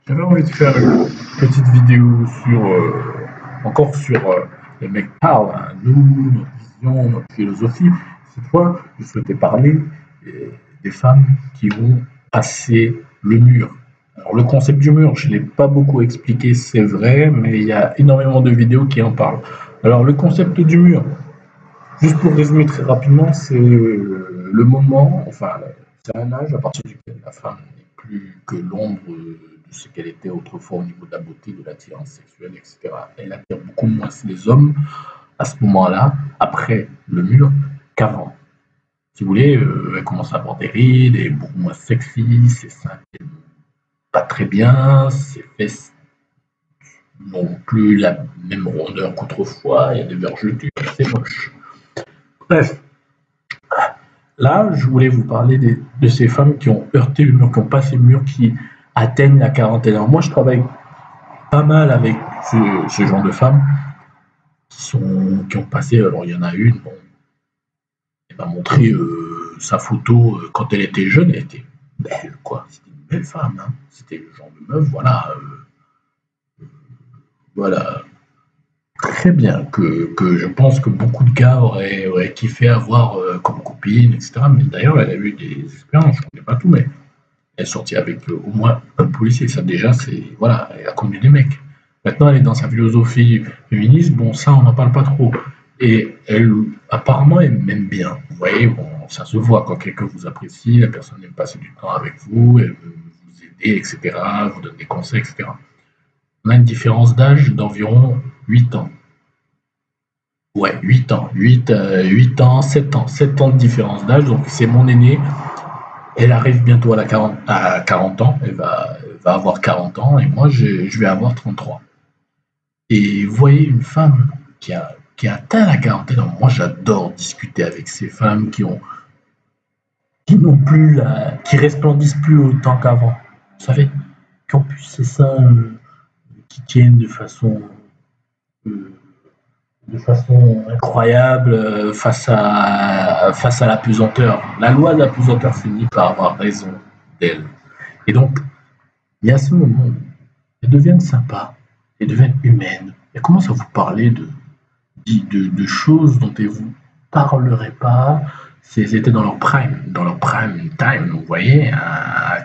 J'avais envie de faire une petite vidéo sur, encore sur les mecs parlent, hein, nous, notre vision, notre philosophie. Cette fois, je souhaitais parler des femmes qui ont passé le mur. Alors, le concept du mur, je ne l'ai pas beaucoup expliqué, c'est vrai, mais il y a énormément de vidéos qui en parlent. Alors, le concept du mur, juste pour résumer très rapidement, c'est le moment, enfin, c'est un âge à partir duquel la femme n'est plus que l'ombre de ce qu'elle était autrefois au niveau de la beauté, de l'attirance sexuelle, etc. Elle attire beaucoup moins les hommes à ce moment-là, après le mur, qu'avant. Si vous voulez, elle commence à avoir des rides, elle est beaucoup moins sexy, ses seins pas très bien, ses fesses n'ont plus la même rondeur qu'autrefois, il y a des vergetures, c'est moche. Bref, là, je voulais vous parler de ces femmes qui ont heurté le mur, qui ont passé le mur, qui atteignent la quarantaine. Alors moi, je travaille pas mal avec ce genre de femmes qui ont passé. Alors il y en a une, bon, elle m'a montré sa photo quand elle était jeune, elle était belle, quoi. C'était une belle femme, hein. C'était le genre de meuf, voilà, voilà, très bien, que je pense que beaucoup de gars auraient kiffé avoir comme copine, etc. Mais d'ailleurs, elle a eu des expériences, je ne connais pas tout, mais elle est sortie avec au moins un policier. Ça, déjà, c'est. Voilà, elle a connu des mecs. Maintenant, elle est dans sa philosophie féministe. Bon, ça, on n'en parle pas trop. Et elle, apparemment, elle m'aime bien. Vous voyez, bon, ça se voit quand quelqu'un vous apprécie, la personne aime passer du temps avec vous, elle veut vous aider, etc., vous donne des conseils, etc. On a une différence d'âge d'environ 8 ans. Ouais, 8 ans. 8 ans, 7 ans. 7 ans de différence d'âge. Donc, c'est mon aîné. Elle arrive bientôt à 40 ans. Elle va avoir 40 ans. Et moi, je vais avoir 33. Et vous voyez une femme qui a atteint la quarantaine. Moi, j'adore discuter avec ces femmes qui n'ont plus qui resplendissent plus autant qu'avant. Vous savez, qui ont plus ces seins qui tiennent euh, de façon incroyable face à la pesanteur. La loi de la pesanteur finit par avoir raison d'elle. Et donc, il y a ce moment où elles deviennent sympas, elles deviennent humaines, elles commencent à vous parler de choses dont elles ne vous parleraient pas si elles étaient dans leur prime time, vous voyez,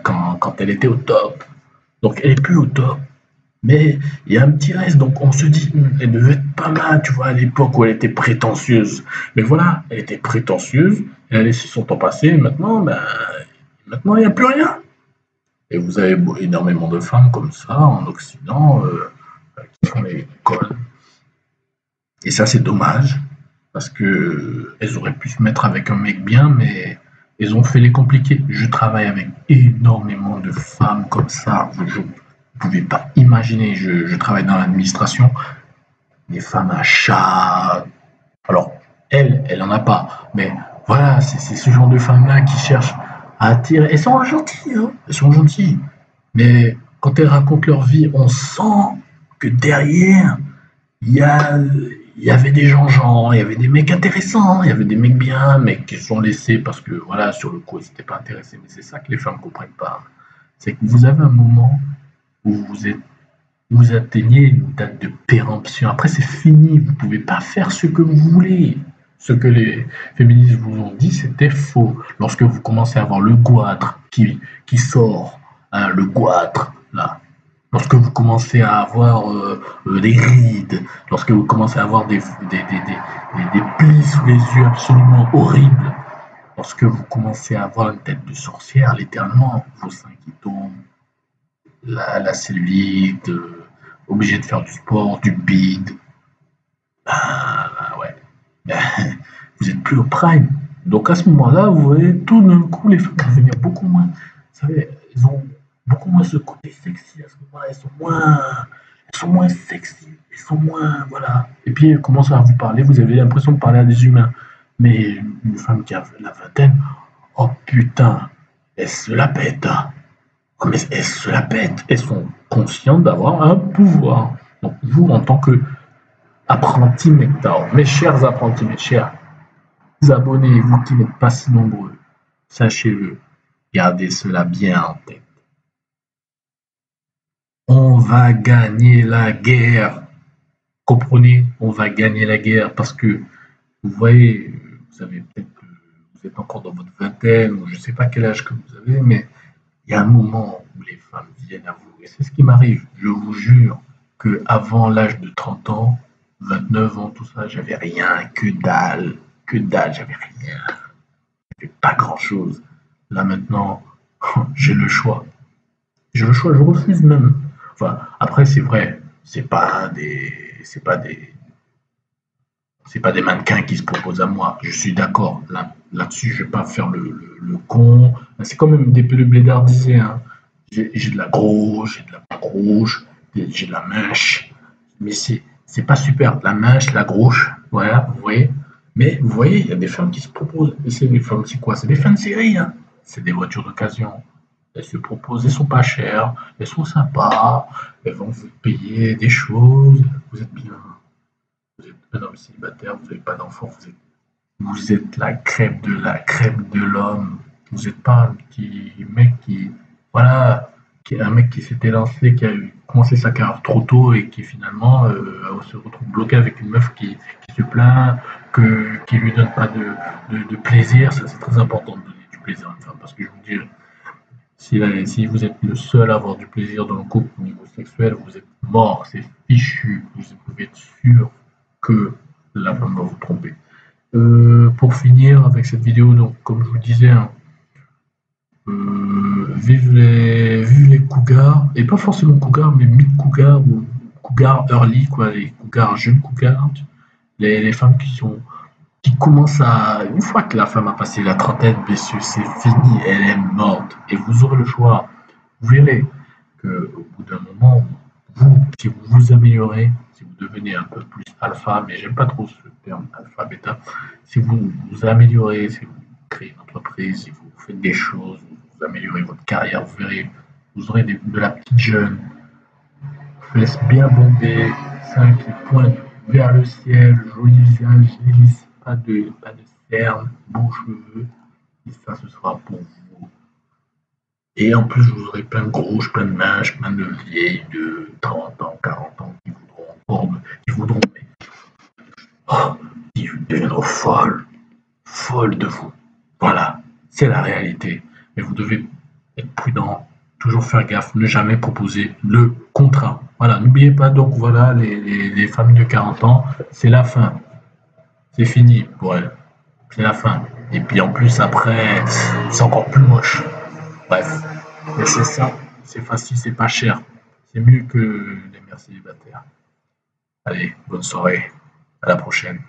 quand elle était au top. Donc elle est plus au top, mais il y a un petit reste, donc on se dit, elle devait être pas mal, tu vois, à l'époque où elle était prétentieuse. Mais voilà, elle était prétentieuse, elle a laissé son temps passer, et maintenant il n'y a plus rien. Et vous avez énormément de femmes comme ça en Occident qui font les connes. Et ça, c'est dommage, parce que elles auraient pu se mettre avec un mec bien, mais elles ont fait les compliqués. Je travaille avec énormément de femmes comme ça. Vous ne pouvez pas imaginer. Je travaille dans l'administration. Des femmes à chat. Alors, elle en a pas. Mais voilà, c'est ce genre de femmes-là qui cherchent à attirer. Elles sont gentilles, hein. Elles sont gentilles. Mais quand elles racontent leur vie, on sent que derrière, il y a, il y avait des gens, il y avait des mecs intéressants, il y avait des mecs bien, mais qui se sont laissés parce que, voilà, sur le coup, ils n'étaient pas intéressés. Mais c'est ça que les femmes ne comprennent pas. C'est que vous avez un moment où vous atteignez une date de péremption. Après, c'est fini. Vous ne pouvez pas faire ce que vous voulez. Ce que les féministes vous ont dit, c'était faux. Lorsque vous commencez à avoir le goitre qui sort, hein, le goitre, là, lorsque vous commencez à avoir des rides, lorsque vous commencez à avoir des plis sous les yeux absolument horribles, lorsque vous commencez à avoir une tête de sorcière, littéralement, vos seins qui tombent, la cellulite, obligé de faire du sport, du bide, ouais, vous êtes plus au prime. Donc à ce moment-là, vous voyez tout d'un coup les femmes vont devenir beaucoup moins, vous savez, elles ont beaucoup moins ce côté sexy à ce moment-là, elles sont moins sexy, elles sont moins, voilà. Et puis elles commencent à vous parler, vous avez l'impression de parler à des humains. Mais une femme qui a la vingtaine, oh putain, elle se la pète, hein. Oh, mais elles se la pètent, elles sont conscientes d'avoir un pouvoir. Donc vous, en tant que apprenti MGTOW, mes chers apprentis, mes chers abonnés, vous qui n'êtes pas si nombreux, sachez-le, gardez cela bien en tête. va gagner la guerre. Comprenez, on va gagner la guerre parce que vous voyez, vous savez peut-être que vous êtes encore dans votre vingtaine ou je ne sais pas quel âge que vous avez, mais il y a un moment où les femmes viennent à vous. Et c'est ce qui m'arrive. Je vous jure que avant l'âge de 30 ans, 29 ans, tout ça, j'avais rien, que dalle, j'avais rien, j'avais pas grand-chose. Là maintenant, j'ai le choix. J'ai le choix, je refuse même. Enfin, après, c'est vrai, c'est pas des mannequins qui se proposent à moi. Je suis d'accord. Là-dessus, je vais pas faire le con. C'est quand même des peu de blédards disaient, hein. J'ai de la grosse, j'ai de la pas grosse, j'ai de la minche. Mais c'est pas super. La minche, la grosse, voilà, vous voyez. Mais vous voyez, il y a des femmes qui se proposent. Et c'est des femmes, c'est quoi? C'est des femmes de série, hein. C'est des voitures d'occasion. Elles se proposent, elles sont pas chères, elles sont sympas, elles vont vous payer des choses. Vous êtes bien. Vous êtes un homme célibataire, vous n'avez pas d'enfant, vous êtes la crème de l'homme. Vous n'êtes pas un petit mec qui, voilà, qui est un mec qui s'était lancé, qui a commencé sa carrière trop tôt et qui finalement se retrouve bloqué avec une meuf qui se plaint, qui lui donne pas de plaisir. Ça, c'est très important de donner du plaisir à une femme parce que je vous dis, si vous êtes le seul à avoir du plaisir dans le couple au niveau sexuel, vous êtes mort, c'est fichu. Vous pouvez être sûr que la femme va vous tromper. Pour finir avec cette vidéo, donc comme je vous disais, hein, vive les cougars, et pas forcément cougars, mais mid-cougars ou cougars early, quoi, les cougars jeunes cougars, les femmes qui commencent à. Une fois que la femme a passé la trentaine, messieurs, c'est fini, elle est morte. Et vous aurez le choix. Vous verrez qu'au bout d'un moment, si vous vous améliorez, si vous devenez un peu plus alpha, mais j'aime pas trop ce terme alpha, bêta, si vous vous améliorez, si vous créez une entreprise, si vous faites des choses, vous améliorez votre carrière, vous verrez, vous aurez de la petite jeune, fesses bien bombées, seins qui pointent vers le ciel, joli visage, lisse, pas de cernes, beaux cheveux, et ça ce sera pour vous. Et en plus, vous aurez plein de gros, plein de minges, plein de vieilles de 30 ans, 40 ans qui voudront, oh, qui deviendront folles de vous. Voilà, c'est la réalité. Mais vous devez être prudent, toujours faire gaffe, ne jamais proposer le contrat. Voilà, n'oubliez pas, donc voilà, les femmes de 40 ans, c'est la fin. C'est fini pour elles. C'est la fin. Et puis en plus, après, c'est encore plus moche. Bref. Mais c'est ça, c'est facile, c'est pas cher. C'est mieux que les mères célibataires. Allez, bonne soirée. À la prochaine.